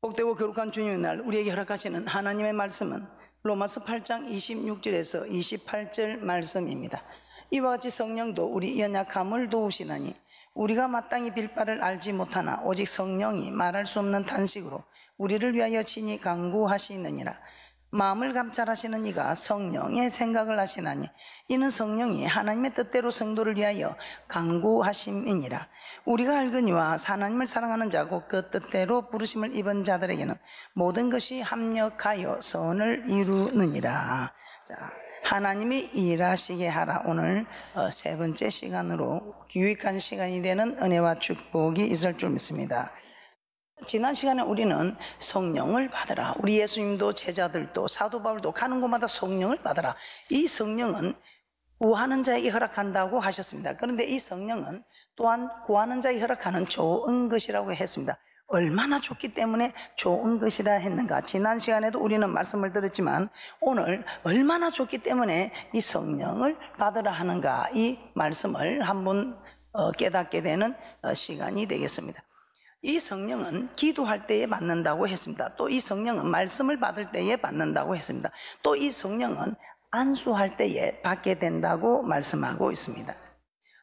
복되고 거룩한 주님의 날 우리에게 허락하시는 하나님의 말씀은 로마서 8장 26절에서 28절 말씀입니다. 이와 같이 성령도 우리 연약함을 도우시나니 우리가 마땅히 빌 바를 알지 못하나 오직 성령이 말할 수 없는 탄식으로 우리를 위하여 친히 간구하시느니라. 마음을 감찰하시는 이가 성령의 생각을 하시나니 이는 성령이 하나님의 뜻대로 성도를 위하여 간구하심이니라. 우리가 알거니와 하나님을 사랑하는 자고 그 뜻대로 부르심을 입은 자들에게는 모든 것이 합력하여 선을 이루느니라. 자, 하나님이 일하시게 하라. 오늘 세 번째 시간으로 유익한 시간이 되는 은혜와 축복이 있을 줄 믿습니다. 지난 시간에 우리는 성령을 받으라. 우리 예수님도 제자들도 사도 바울도 가는 곳마다 성령을 받으라. 이 성령은 구하는 자에게 허락한다고 하셨습니다. 그런데 이 성령은 또한 구하는 자에게 허락하는 좋은 것이라고 했습니다. 얼마나 좋기 때문에 좋은 것이라 했는가. 지난 시간에도 우리는 말씀을 들었지만 오늘 얼마나 좋기 때문에 이 성령을 받으라 하는가, 이 말씀을 한번 깨닫게 되는 시간이 되겠습니다. 이 성령은 기도할 때에 받는다고 했습니다. 또 이 성령은 말씀을 받을 때에 받는다고 했습니다. 또 이 성령은 안수할 때에 받게 된다고 말씀하고 있습니다.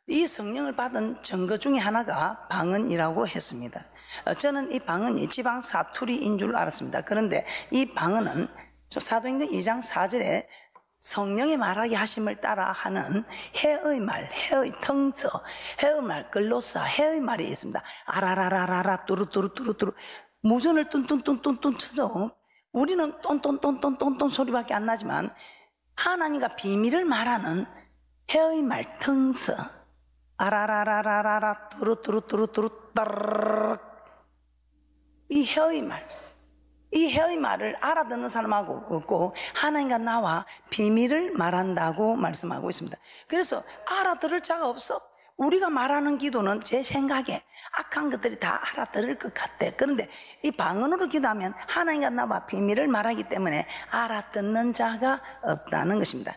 이 성령을 받은 증거 중에 하나가 방언이라고 했습니다. 저는 이 방언이 지방 사투리인 줄 알았습니다. 그런데 이 방언은 사도행전 2장 4절에 성령의 말하게 하심을 따라 하는 해의 말, 해의 텅서, 해의 말, 글로사, 해의 말이 있습니다. 아라라라라라, 뚜루뚜루뚜루뚜루, 무전을 뚠뚠뚠뚠뚠 쳐죠. 우리는 똔똔똔똔똔똔 소리밖에 안 나지만 하나님과 비밀을 말하는 해의 말, 텅서, 아라라라라라라, 뚜루뚜루뚜루뚜루, 따르르르. 이 해의 말, 이 해의 말을 알아듣는 사람하고 없고 하나님과 나와 비밀을 말한다고 말씀하고 있습니다. 그래서 알아들을 자가 없어. 우리가 말하는 기도는 제 생각에 악한 것들이 다 알아들을 것 같아. 그런데 이 방언으로 기도하면 하나님과 나와 비밀을 말하기 때문에 알아듣는 자가 없다는 것입니다.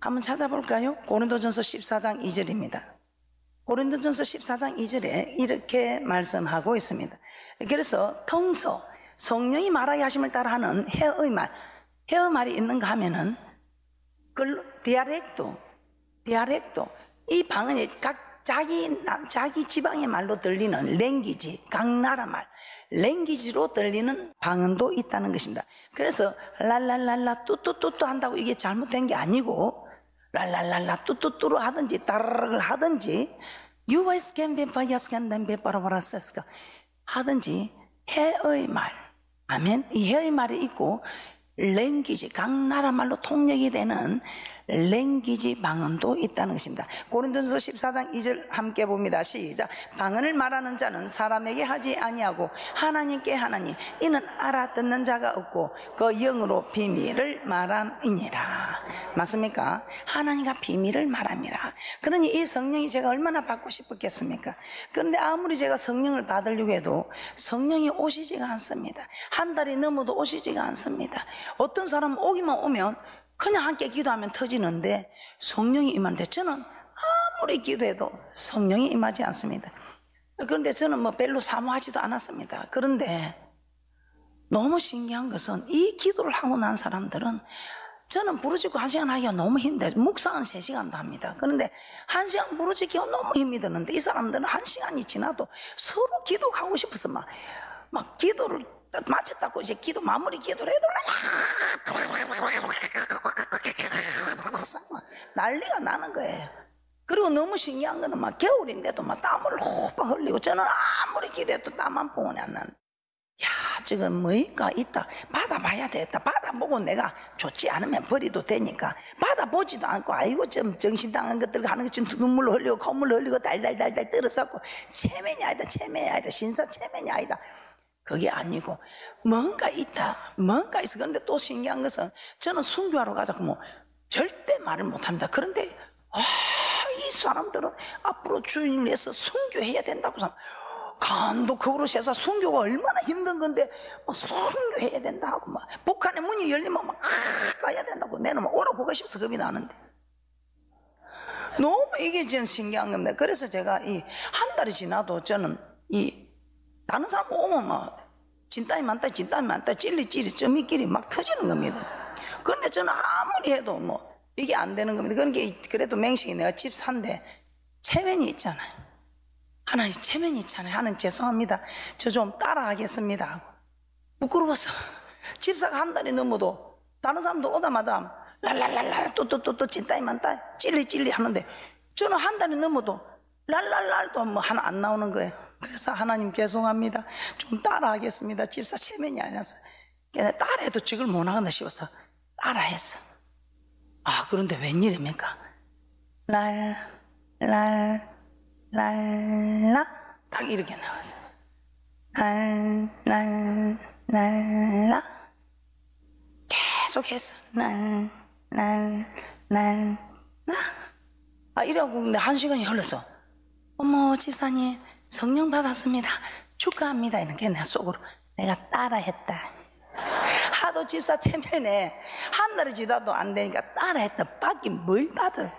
한번 찾아볼까요? 고린도전서 14장 2절입니다. 고린도전서 14장 2절에 이렇게 말씀하고 있습니다. 그래서 텅서, 성령이 말하게 하심을 따라하는 해의 말, 해의 말이 있는가 하면은 디아렉토, 이 방언이 각 자기 지방의 말로 들리는 랭귀지, 각 나라 말, 랭귀지로 들리는 방언도 있다는 것입니다. 그래서 랄랄랄라 뚜뚜뚜뚜 한다고 이게 잘못된 게 아니고 랄랄랄라 뚜뚜뚜루 하든지 따르르 하든지 유바이스캔 뱀파이아스캔 뱀파라바라세스카 하든지 해의 말, 아멘. 이 해의 말이 있고 랭귀지, 각 나라 말로 통역이 되는 랭귀지 방언도 있다는 것입니다. 고린도전서 14장 2절 함께 봅니다. 시작. 방언을 말하는 자는 사람에게 하지 아니하고 하나님께 하나니 이는 알아듣는 자가 없고 그 영으로 비밀을 말함이니라. 맞습니까? 하나님과 비밀을 말함이라. 그러니 이 성령이 제가 얼마나 받고 싶었겠습니까? 그런데 아무리 제가 성령을 받으려고 해도 성령이 오시지가 않습니다. 한 달이 넘어도 오시지가 않습니다. 어떤 사람은 오기만 오면 그냥 함께 기도하면 터지는데 성령이 임하는데 저는 아무리 기도해도 성령이 임하지 않습니다. 그런데 저는 뭐 별로 사모하지도 않았습니다. 그런데 너무 신기한 것은 이 기도를 하고 난 사람들은 저는 부르짖고 1시간 하기가 너무 힘들어요. 묵상은 3시간도 합니다. 그런데 1시간 부르짖기가 너무 힘이 드는데 이 사람들은 1시간이 지나도 서로 기도하고 싶어서 막 기도를 마쳤다고 이제 기도 마무리 기도를 해도 난리가 나는 거예요. 그리고 너무 신기한 거는 막 겨울인데도 막 땀을 호박 흘리고 저는 아무리 기도해도 땀 한 봉원이 안 나는. 야, 지금 뭐인가 있다. 받아봐야 되겠다. 받아보고 내가 좋지 않으면 버리도 되니까 받아보지도 않고 아이고 좀 정신당한 것들 하는 것 좀 눈물 흘리고 콧물 흘리고 달달달달 떨어졌고 체면이 아니다. 체면이 아니다. 신사 체면이 아니다. 그게 아니고 뭔가 있다. 뭔가 있어. 그런데 또 신기한 것은 저는 순교하러 가자고 뭐 절대 말을 못합니다. 그런데 이 사람들은 앞으로 주님을 위해서 순교해야 된다고 간도 그릇이 해서 순교가 얼마나 힘든 건데 순교해야 된다 하고 막 북한의 문이 열리면 막 가야 된다고 내는 막 오라 보고 싶어서 겁이 나는데 너무 이게 전 신기한 겁니다. 그래서 제가 이 한 달이 지나도 저는 이 다른 사람 오면 막 진땀이 많다, 진땀이 많다, 찔리찔리, 쩌미끼리 막 터지는 겁니다. 그런데 저는 아무리 해도 뭐 이게 안 되는 겁니다. 그러니까 그래도 맹식이 내가 집 산데 체면이 있잖아요. 하나님 체면이 있잖아요. 하나님 죄송합니다. 저 좀 따라하겠습니다 하고 부끄러워서 집사가 한 달이 넘어도 다른 사람도 오다마다 랄랄랄랄 또 진땀이 많다, 찔리찔리 하는데 저는 한 달이 넘어도 랄랄랄도 뭐 하나 안 나오는 거예요. 그래서 하나님 죄송합니다. 좀 따라하겠습니다. 집사 체면이 아니었어. 따라해도 저걸 못 하겠나 싶어서 따라했어. 아, 그런데 웬일입니까? 랄라 딱 이렇게 나와서 랄라 계속해서 랄라 아, 이러고 근데 1시간이 흘렀어. 어머 집사님 성령 받았습니다. 축하합니다. 이렇게 내가 속으로 내가 따라했다. 하도 집사 체면에 한 달이 지나도 안 되니까 따라했다. 받긴 뭘 받아.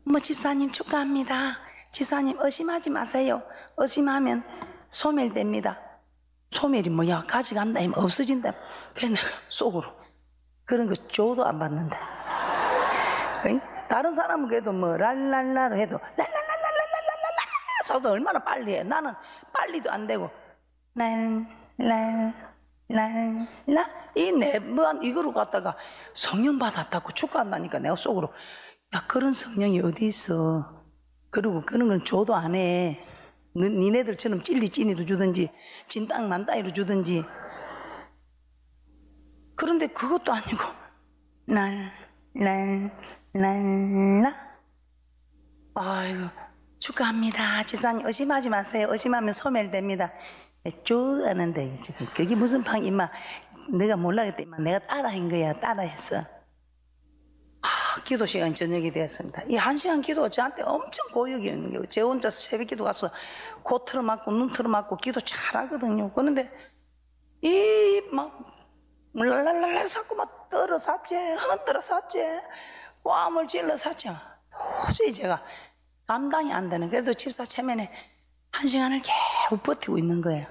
어머 집사님 축하합니다. 집사님 의심하지 마세요. 의심하면 소멸됩니다. 소멸이 뭐야? 가져간다 하면 없어진다. 그래서 내가 속으로 그런 거 줘도 안 받는다. 응? 다른 사람은 그래도 뭐 랄랄라로 해도 랄랄랄랄랄랄랄랄라도 얼마나 빨리 해. 나는 빨리도 안 되고 랄랄랄라 이 네번 이거로 갖다가 성령 받았다고 축하한다니까 내가 속으로 야 그런 성령이 어디 있어. 그리고 그런 건 줘도 안 해. 니네들처럼 찔리찌니로 주든지 진땅 만땅이로 주든지. 그런데 그것도 아니고 랄라 아이고 축하합니다. 집사님 의심하지 마세요. 의심하면 소멸됩니다. 쪼하는데 그게 무슨 방 임마 내가 몰라겠다 임마 내가 따라한 거야. 따라했어. 기도 시간 저녁이 되었습니다. 이 1시간 기도가 저한테 엄청 고역이었는 거예요. 제 혼자 새벽 기도 가서 코 틀어맞고 눈 틀어맞고 기도 잘하거든요. 그런데 이 막 랄랄랄라 자꾸 막 떨어샀지 흔들어샀지 뺨을 질러샀지 도저히 제가 감당이 안 되는 그래도 집사 체면에 1시간을 계속 버티고 있는 거예요.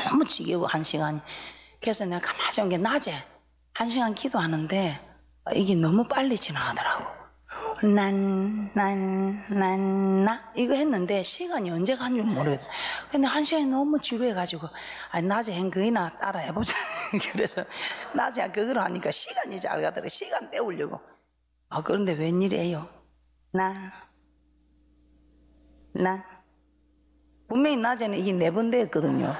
너무 지겨워 1시간이. 그래서 내가 가만히 온 게 낮에 1시간 기도하는데 이게 너무 빨리 지나가더라고. 나 이거 했는데 시간이 언제 간 줄 모르겠어. 근데 1시간이 너무 지루해가지고 낮에 한 거이나 따라 해보자. 그래서 낮에 그걸 하니까 시간이 잘 가더라고. 시간 때우려고. 그런데 웬일이에요. 나 분명히 낮에는 이게 4번 되었거든요.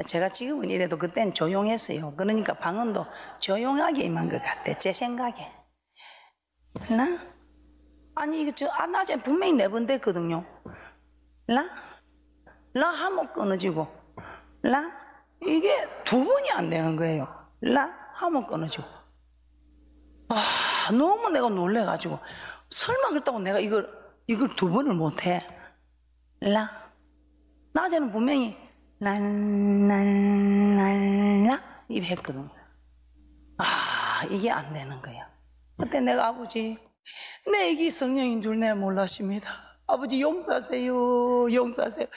제가 지금은 이래도 그땐 조용했어요. 그러니까 방언도 조용하게 임한 것 같아. 제 생각에. 아니 이거 낮에 분명히 4번 됐거든요. 라 하면 끊어지고 이게 2번이 안 되는 거예요. 하면 끊어지고. 너무 내가 놀래가지고 설마 그렇다고 내가 이걸 2번을 못해. 낮에는 분명히 이래 했거든요. 이게 안 되는 거야. 그때 내가 아버지 내 애기 성령인 줄 내가 몰랐습니다. 아버지 용서하세요. 용서하세요.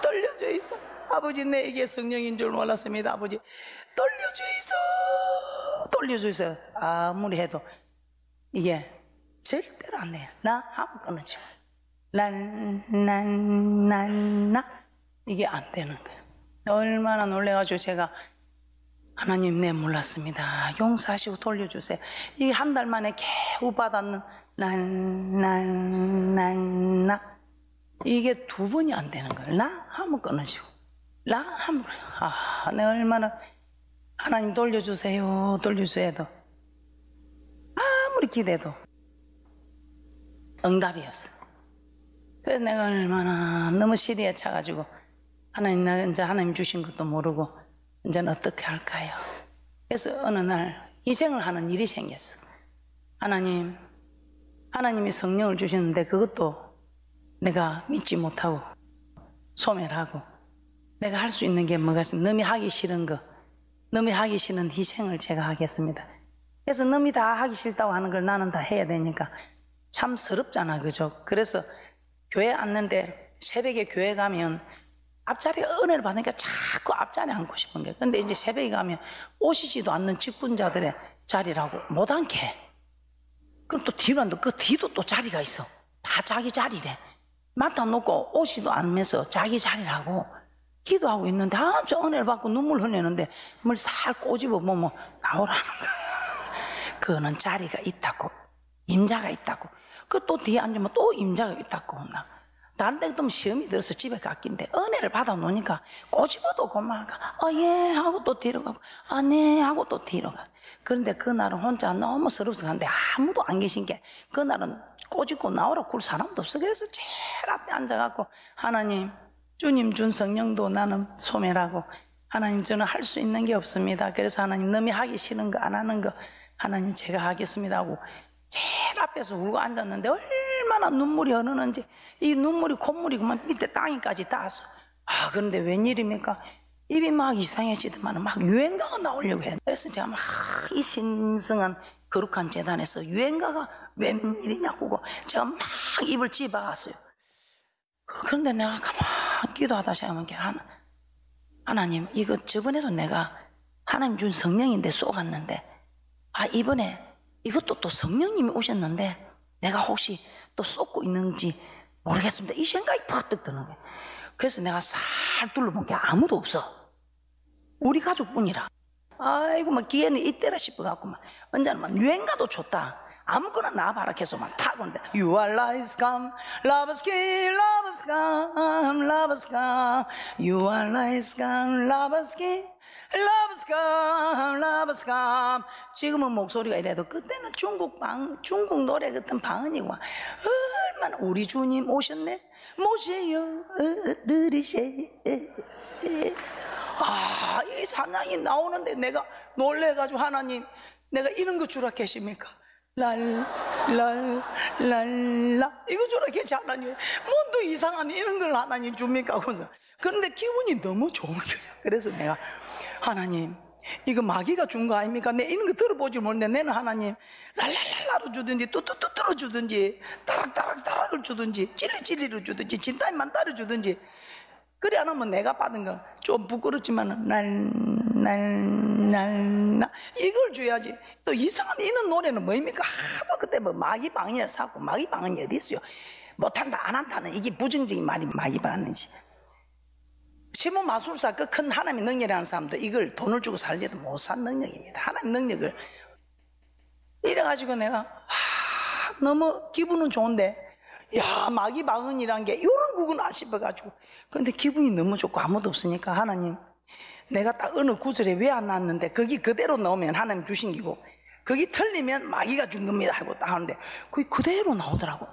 돌려주이소. 아버지 내 애기 성령인 줄 몰랐습니다. 아버지 돌려주이소. 아무리 해도 이게 절대로 안 돼요. 하면 끊어지고 이게 안 되는 거예요. 얼마나 놀래가지고 제가 하나님 내 몰랐습니다. 용서하시고 돌려주세요. 이게 한 달 만에 겨우 받았는 이게 2번이 안 되는 거예요. 하면 끊어지고 하면 내가 얼마나 하나님 돌려주세요 해도 아무리 기대도 응답이 없어. 그래서 내가 얼마나 너무 시리에 차가지고 하나님 나 이제 하나님 주신 것도 모르고 이제는 어떻게 할까요? 그래서 어느 날 희생을 하는 일이 생겼어. 하나님이 성령을 주셨는데 그것도 내가 믿지 못하고 소멸하고 내가 할 수 있는 게 뭐가 있으면 남이 하기 싫은 거, 남이 하기 싫은 희생을 제가 하겠습니다. 그래서 남이 다 하기 싫다고 하는 걸 나는 다 해야 되니까 참 서럽잖아, 그죠? 그래서 교회 앉는데 새벽에 교회 가면 앞자리에 은혜를 받으니까 자꾸 앞자리에 앉고 싶은 게. 근데 이제 새벽에 가면 오시지도 않는 직분자들의 자리라고 못 앉게 해. 그럼 또 뒤로 앉고 그 뒤도 또 자리가 있어. 다 자기 자리래. 맡아 놓고 오시도 않으면서 자기 자리라고 기도하고 있는데 저 은혜를 받고 눈물 흘리는데 뭘 살 꼬집어 보면 나오라는 거야. 그거는 자리가 있다고, 임자가 있다고. 그 또 뒤에 앉으면 또 임자가 있다고. 다른 데 또 시험이 들어서 집에 갔긴데 은혜를 받아 놓으니까 꼬집어도 고마워가 예 하고 또 뒤로 가고 네 하고 또 뒤로 가. 그런데 그날은 혼자 너무 서럽서 갔는데 아무도 안 계신 게 그날은 꼬집고 나오라 굴 사람도 없어. 그래서 제일 앞에 앉아갖고 하나님, 주님 준 성령도 나는 소멸하고 하나님 저는 할 수 있는 게 없습니다. 그래서 하나님 남이 하기 싫은 거 안 하는 거 하나님 제가 하겠습니다 하고 제일 앞에서 울고 앉았는데 얼마나 눈물이 흐르는지 이 눈물이 콧물이 그만 밑에 땅에까지 닿았어. 그런데 웬일입니까? 입이 막 이상해지더만 막 유행가가 나오려고 해. 그래서 제가 막 이 신성한 거룩한 재단에서 유행가가 웬일이냐고 제가 막 입을 집어갔어요. 그런데 내가 가만히 기도하다 생각하면 하나님 이거 저번에도 내가 하나님 준 성령인데 쏘갔는데 이번에 이것도 또 성령님이 오셨는데 내가 혹시 또 쏟고 있는지 모르겠습니다. 이 생각이 팍 드는 거예요. 그래서 내가 살 둘러본 게 아무도 없어. 우리 가족뿐이라. 아이고 막 기회는 이때라 싶어갖고 막 언제는 막 유행가도 좋다. 아무거나 나와봐라 해서 막 타고 있는데 You are life's come, love's key, love's come, love's come. You are life's come, love's key, love's come, love's come. 지금은 목소리가 이래도 그때는 중국 노래 같은 방언이고 얼마나 우리 주님 오셨네 모세요 들으세. 이 찬양이 나오는데 내가 놀래가지고 하나님 내가 이런 거 주라 계십니까? 랄랄랄라 이거 주라 계시 하나님 뭔또 이상한 이런 걸 하나님 줍니까? 그런데 기분이 너무 좋은 거예요. 그래서 내가 하나님 이거 마귀가 준 거 아닙니까? 내 이런 거 들어보지 모르는데 내는 하나님 랄랄랄라로 주든지 뚜뚜뚜뚜로 주든지 따락따락따락을 주든지 찔리찔리로 주든지 진땀만 따로 주든지 그래 안 하면 내가 받은 거 좀 부끄럽지만 날 이걸 줘야지. 또 이상한 이런 노래는 뭐입니까? 하도 그때 뭐 마귀 방언이야 사고 마귀 방언이 어디 있어요? 못한다 안 한다는 이게 부정적인 말이 마귀 방언이지. 시몬 마술사 그 큰 하나님의 능력이라는 사람도 이걸 돈을 주고 살려도 못 산 능력입니다. 하나님의 능력을 이래가지고 내가 너무 기분은 좋은데 야 마귀 방언이란 게 이런 거구나 싶어가지고 근데 기분이 너무 좋고 아무도 없으니까 하나님 내가 딱 어느 구절에 왜 안 나왔는데 거기 그대로 넣으면 하나님 주신 기고 거기 틀리면 마귀가 준 겁니다 하고 딱 하는데 그게 그대로 나오더라고.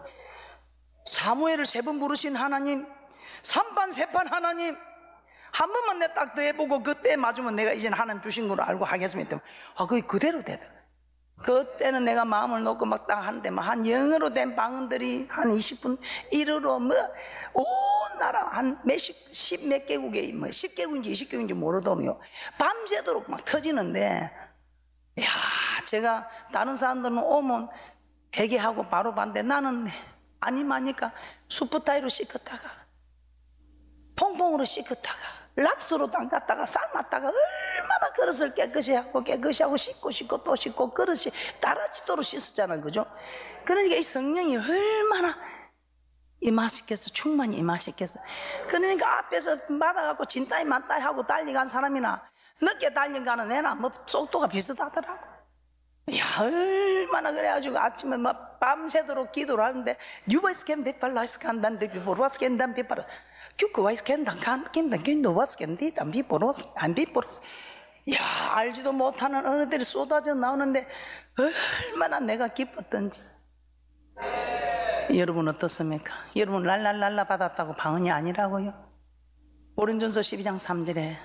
사무엘을 3번 부르신 하나님 3판 3판 하나님 한 번만 내 딱 더 해보고 그때 맞으면 내가 이제는 하나님 주신 걸로 알고 하겠습니다. 그게 그대로 되더라고. 그때는 내가 마음을 놓고 막 딱 하는데 한 영어로 된 방언들이 한 20분 1어로 온 나라 한 몇 개국에 10개국인지 20개국인지 모르더라고요. 밤새도록 막 터지는데 제가 다른 사람들은 오면 회개하고 바로 반대 나는 아니마니까 수프타이로 씻었다가 퐁퐁으로 씻었다가 락스로 담갔다가 삶았다가 얼마나 그릇을 깨끗이 하고 씻고 또 씻고 그릇이 따라지도록 씻었잖아요. 그죠? 그러니까 이 성령이 얼마나 임하시겠어. 충만히 임하시겠어. 그러니까 앞에서 받아갖고 진따이 맞따이 하고 달려간 사람이나 늦게 달려가는 애나 뭐 속도가 비슷하더라고. 얼마나 그래가지고 아침에 막 밤새도록 기도를 하는데 유바이스캔 비팔라이스칸 단데 비보르와스캔 단 비팔라 규크와이스캔 단칸 노와스캔 단 비보르와스 안 비보르스. 알지도 못하는 어른들이 쏟아져 나오는데 얼마나 내가 기뻤던지. 여러분 어떻습니까? 여러분 랄랄랄라 받았다고 방언이 아니라고요? 고린전서 12장 3절에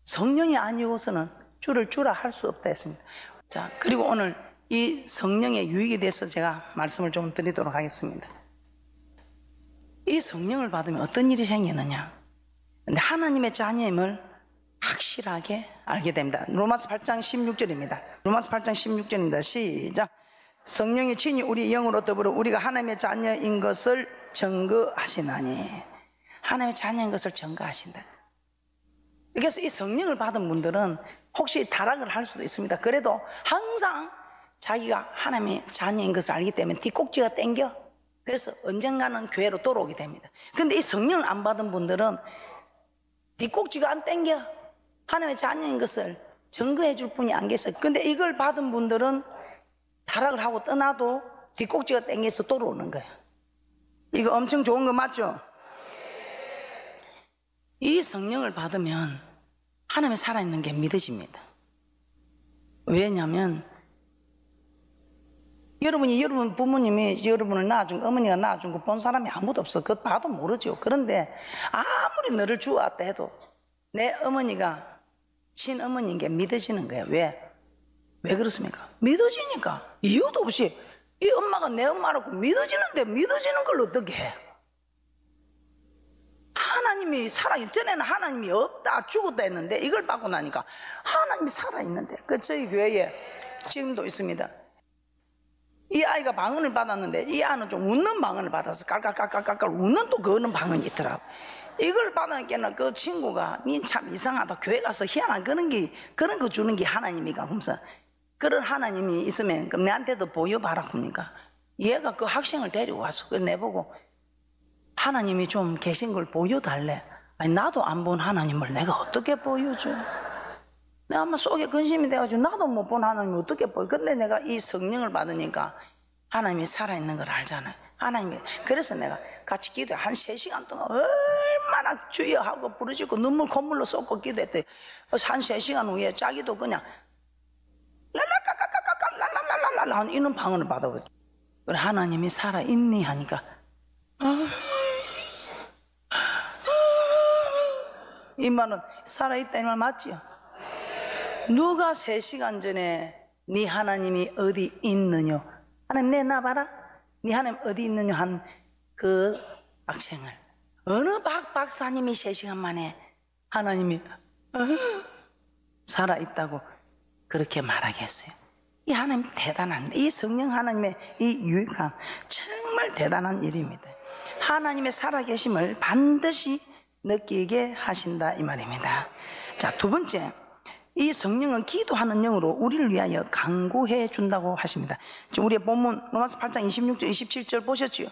성령이 아니고서는 주를 주라 할 수 없다 했습니다. 자, 그리고 오늘 이 성령의 유익에 대해서 제가 말씀을 좀 드리도록 하겠습니다. 이 성령을 받으면 어떤 일이 생기느냐? 근데 하나님의 자녀임을 확실하게 알게 됩니다. 로마서 8장 16절입니다. 로마서 8장 16절입니다. 시작. 성령이 친히 우리 영으로 더불어 우리가 하나님의 자녀인 것을 증거하시나니. 하나님의 자녀인 것을 증거하신다. 그래서 이 성령을 받은 분들은 혹시 타락을 할 수도 있습니다. 그래도 항상 자기가 하나님의 자녀인 것을 알기 때문에 뒷꼭지가 땡겨. 그래서 언젠가는 교회로 돌아오게 됩니다. 그런데 이 성령을 안 받은 분들은 뒷꼭지가 안 땡겨. 하나님의 자녀인 것을 증거해 줄 분이 안 계세요. 그런데 이걸 받은 분들은 타락을 하고 떠나도 뒷꼭지가 땡겨서 돌아오는 거예요. 이거 엄청 좋은 거 맞죠? 이 성령을 받으면 하나님이 살아있는 게 믿어집니다. 왜냐하면 여러분 부모님이 여러분을 낳아준, 어머니가 낳아준 거 본 사람이 아무도 없어. 그거 봐도 모르죠. 그런데 아무리 너를 주었다 해도 내 어머니가 친어머니인 게 믿어지는 거예요. 왜 그렇습니까? 믿어지니까. 이유도 없이 이 엄마가 내 엄마라고 믿어지는데 믿어지는 걸 어떻게 해? 하나님이 전에는 하나님이 없다 죽었다 했는데 이걸 받고 나니까 하나님이 살아있는데. 저희 교회에 지금도 있습니다. 이 아이가 방언을 받았는데 이 아이는 좀 웃는 방언을 받아서 깔깔깔깔깔 웃는 또 그런 방언이 있더라고. 이걸 받으니까 그 친구가 니 참 이상하다, 교회 가서 희한한 그런 거 주는 게 하나님이가. 그러면서 그런 하나님이 있으면 그럼 내한테도 보여봐라 그러니까 얘가 그 학생을 데리고 와서 그걸 내보고 하나님이 좀 계신 걸 보여달래. 아니 나도 안 본 하나님을 내가 어떻게 보여줘? 내가 아마 속에 근심이 돼가지고 나도 못 본 하나님을 어떻게 보여? 근데 내가 이 성령을 받으니까 하나님이 살아있는 걸 알잖아요. 하나님이. 그래서 내가 같이 기도해. 한 3시간 동안 얼마나 주여하고 부르짖고 눈물 콧물로 쏟고 기도했더니 한 3시간 후에 자기도 그냥 랄랄랄랄랄랄랄랄랄랄 하는 이런 방언을 받아버렸죠. 그래 하나님이 살아있니 하니까 이 말은 살아있다 이 말 맞지요? 누가 3시간 전에 네 하나님이 어디 있느냐, 하나님 내놔봐라, 네 하나님 어디 있느냐 한 그 학생을 어느 박사님이 3시간 만에 하나님이 살아있다고 그렇게 말하겠어요? 이 하나님 대단합니다. 이 성령 하나님의 이 유익함 정말 대단한 일입니다. 하나님의 살아계심을 반드시 느끼게 하신다 이 말입니다. 자, 두 번째, 이 성령은 기도하는 영으로 우리를 위하여 간구해 준다고 하십니다. 지금 우리의 본문 로마서 8장 26절 27절 보셨죠?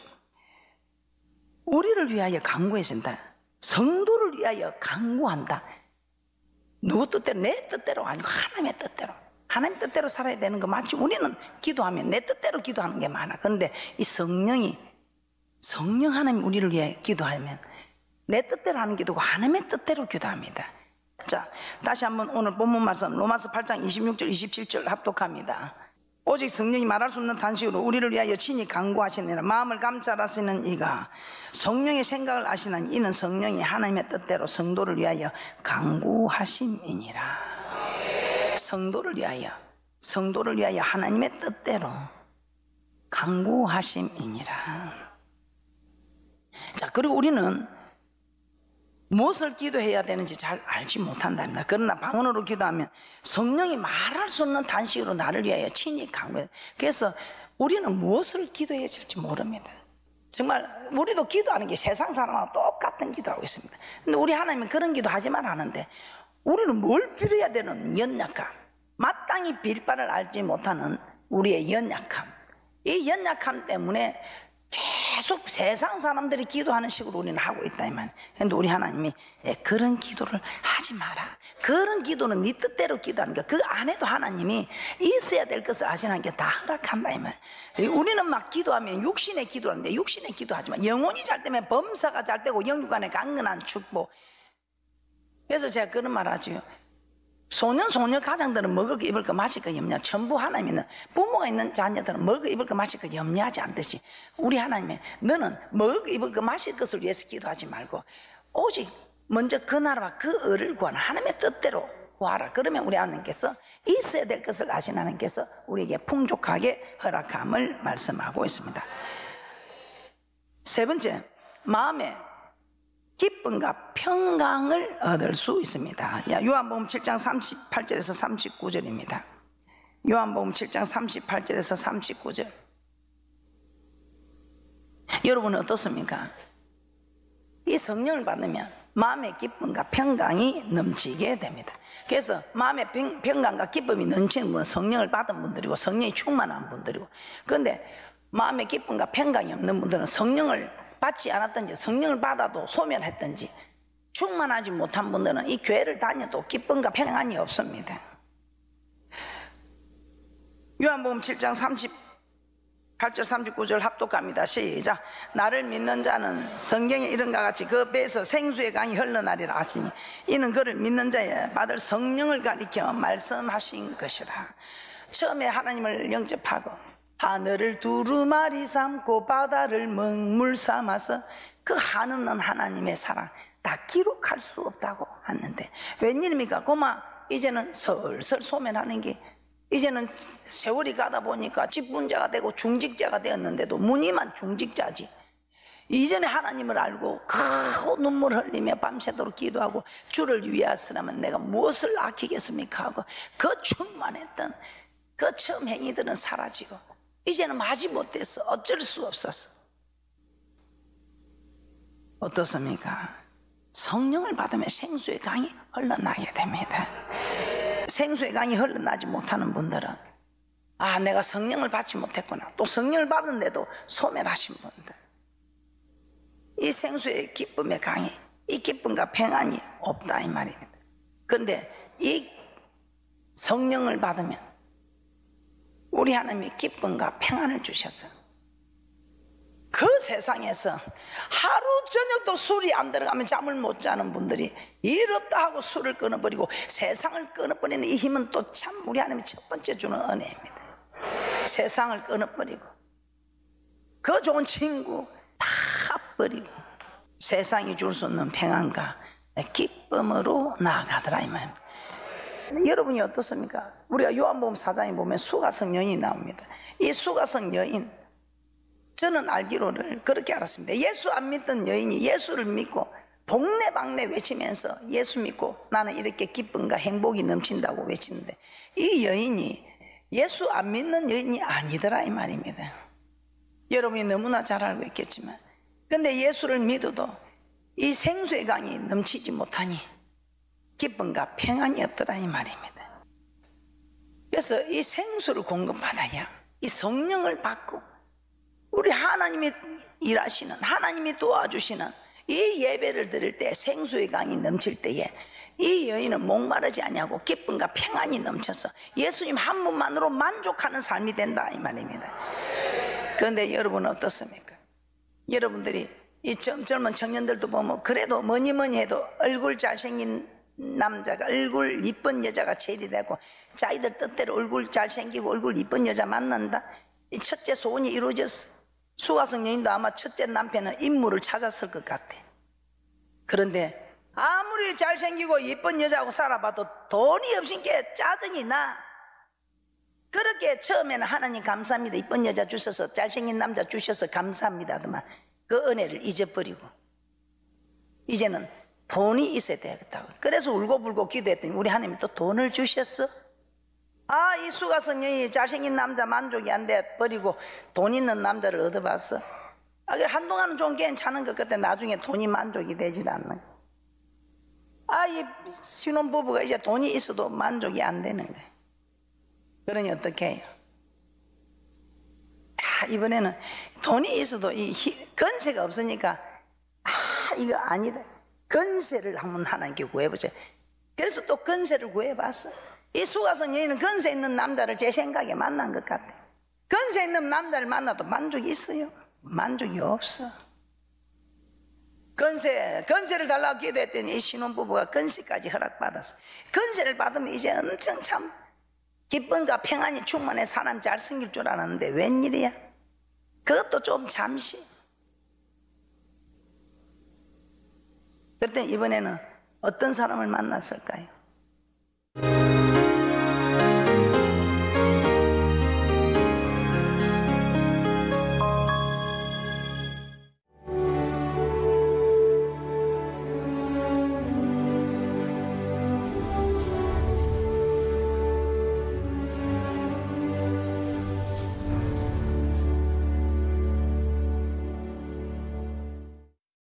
우리를 위하여 간구해준다. 성도를 위하여 간구한다. 누구 뜻대로, 내 뜻대로 아니고 하나님의 뜻대로. 하나님 뜻대로 살아야 되는 거 맞지? 우리는 기도하면 내 뜻대로 기도하는 게 많아. 그런데 이 성령 하나님 우리를 위해 기도하면 내 뜻대로 하는 기도고 하나님의 뜻대로 기도합니다. 자, 다시 한번 오늘 본문 말씀 로마서 8장 26절 27절 합독합니다. 오직 성령이 말할 수 없는 단식으로 우리를 위하여 친히 간구하시느니라. 마음을 감찰하시는 이가 성령의 생각을 아시나니 이는 성령이 하나님의 뜻대로 성도를 위하여 간구하심이니라. 성도를 위하여 하나님의 뜻대로 간구하심이니라. 자, 그리고 우리는 무엇을 기도해야 되는지 잘 알지 못한답니다. 그러나 방언으로 기도하면 성령이 말할 수 없는 단식으로 나를 위하여 친히 간구해요. 그래서 우리는 무엇을 기도해야 될지 모릅니다. 정말 우리도 기도하는 게 세상 사람하고 똑같은 기도하고 있습니다. 근데 우리 하나님은 그런 기도 하지 말라 하는데 우리는 뭘 빌어야 되는 연약함, 마땅히 빌 바를 알지 못하는 우리의 연약함, 이 연약함 때문에 계속 세상 사람들이 기도하는 식으로 우리는 하고 있다 이 말. 그런데 우리 하나님이 그런 기도를 하지 마라. 그런 기도는 네 뜻대로 기도하는 거야. 그 안에도 하나님이 있어야 될 것을 아시는 게 다 허락한다 이 말. 우리는 막 기도하면 육신의 기도하는데 육신의 기도하지 마. 영혼이 잘 되면 범사가 잘 되고 영육간의 강건한 축복. 그래서 제가 그런 말 하죠. 소녀 가장들은 먹을 거 입을 거 마실 거 염려. 전부 하나님은 부모가 있는 자녀들은 먹을 거 입을 거 마실 거 염려하지 않듯이 우리 하나님은 너는 먹을 거 입을 거 마실 것을 위해서 기도하지 말고 오직 먼저 그 나라와 그 의를 구하는 하나님의 뜻대로 구하라. 그러면 우리 하나님께서 있어야 될 것을 아신 하나님께서 우리에게 풍족하게 허락함을 말씀하고 있습니다. 세 번째, 마음에 기쁨과 평강을 얻을 수 있습니다. 요한복음 7장 38절에서 39절입니다. 요한복음 7장 38절에서 39절. 여러분은 어떻습니까? 이 성령을 받으면 마음의 기쁨과 평강이 넘치게 됩니다. 그래서 마음의 평강과 기쁨이 넘치는 분은 성령을 받은 분들이고 성령이 충만한 분들이고, 그런데 마음의 기쁨과 평강이 없는 분들은 성령을 받지 않았든지 성령을 받아도 소멸했든지 충만하지 못한 분들은 이 교회를 다녀도 기쁨과 평안이 없습니다. 요한복음 7장 38절 39절 합독합니다. 시작. 나를 믿는 자는 성경에 이른과 같이 그 배에서 생수의 강이 흘러나리라 하시니 이는 그를 믿는 자에 받을 성령을 가리켜 말씀하신 것이라. 처음에 하나님을 영접하고 하늘을 두루마리 삼고 바다를 먹물 삼아서 그 한없는 하나님의 사랑 다 기록할 수 없다고 하는데 웬일입니까? 고마 이제는 슬슬 소멸하는 게, 이제는 세월이 가다 보니까 직분자가 되고 중직자가 되었는데도 무늬만 중직자지. 이전에 하나님을 알고 그 눈물 흘리며 밤새도록 기도하고 주를 위하였으라면 내가 무엇을 아끼겠습니까 하고 그 충만했던 그 처음 행위들은 사라지고 이제는 마지 못해서 어쩔 수 없었어. 어떻습니까? 성령을 받으면 생수의 강이 흘러나게 됩니다. 생수의 강이 흘러나지 못하는 분들은 아, 내가 성령을 받지 못했구나. 또 성령을 받은데도 소멸하신 분들, 이 생수의 기쁨의 강이, 이 기쁨과 평안이 없다 이 말입니다. 그런데 이 성령을 받으면 우리 하나님이 기쁨과 평안을 주셔서 그 세상에서 하루 저녁도 술이 안 들어가면 잠을 못 자는 분들이 일 없다 하고 술을 끊어버리고 세상을 끊어버리는 이 힘은 또 참 우리 하나님이 첫 번째 주는 은혜입니다. 세상을 끊어버리고 그 좋은 친구 다 버리고 세상이 줄 수 없는 평안과 기쁨으로 나아가더라 이 말입니다. 여러분이 어떻습니까? 우리가 요한복음 4장에 보면 수가성 여인이 나옵니다. 이 수가성 여인, 저는 알기로를 그렇게 알았습니다. 예수 안 믿던 여인이 예수를 믿고 동네방네 외치면서 예수 믿고 나는 이렇게 기쁨과 행복이 넘친다고 외치는데 이 여인이 예수 안 믿는 여인이 아니더라 이 말입니다. 여러분이 너무나 잘 알고 있겠지만, 근데 예수를 믿어도 이 생수의 강이 넘치지 못하니 기쁨과 평안이 없더라 이 말입니다. 그래서 이 생수를 공급받아야 이 성령을 받고 우리 하나님이 일하시는, 하나님이 도와주시는 이 예배를 드릴 때 생수의 강이 넘칠 때에 이 여인은 목마르지 아니하고 기쁨과 평안이 넘쳐서 예수님 한 분만으로 만족하는 삶이 된다 이 말입니다. 그런데 여러분은 어떻습니까? 여러분들이 이 젊은 청년들도 보면 그래도 뭐니 해도 얼굴 잘생긴 남자가, 얼굴 이쁜 여자가 제일이 되고 자기들 뜻대로 얼굴 잘생기고 얼굴 이쁜 여자 만난다, 이 첫째 소원이 이루어졌어. 수가성 여인도 아마 첫째 남편은 인물을 찾았을 것 같아. 그런데 아무리 잘생기고 이쁜 여자하고 살아봐도 돈이 없으니까 짜증이 나. 그렇게 처음에는 하나님 감사합니다, 이쁜 여자 주셔서 잘생긴 남자 주셔서 감사합니다 하더만 그 은혜를 잊어버리고 이제는 돈이 있어야 되겠다고. 그래서 울고불고 기도했더니 우리 하나님이 또 돈을 주셨어. 아, 이 수가성 여인이 잘생긴 남자 만족이 안 돼 버리고 돈 있는 남자를 얻어봤어. 아, 한동안은 좀 괜찮은 것 같아. 나중에 돈이 만족이 되질 않는. 아, 이 신혼부부가 이제 돈이 있어도 만족이 안 되는 거야. 그러니 어떻게 해요? 아, 이번에는 돈이 있어도 이 건세가 없으니까 아, 이거 아니다. 건세를 한번 하나님께 구해보자. 그래서 또 건세를 구해봤어. 이 수가성 여인은 건세 있는 남자를 제 생각에 만난 것 같아. 건세 있는 남자를 만나도 만족이 있어요? 만족이 없어. 건세를 달라고 기도했더니 이 신혼부부가 건세까지 허락받았어. 건세를 받으면 이제 엄청 참 기쁨과 평안이 충만해 사람 잘 생길 줄 알았는데 웬일이야? 그것도 좀 잠시. 그랬더니 이번에는 어떤 사람을 만났을까요?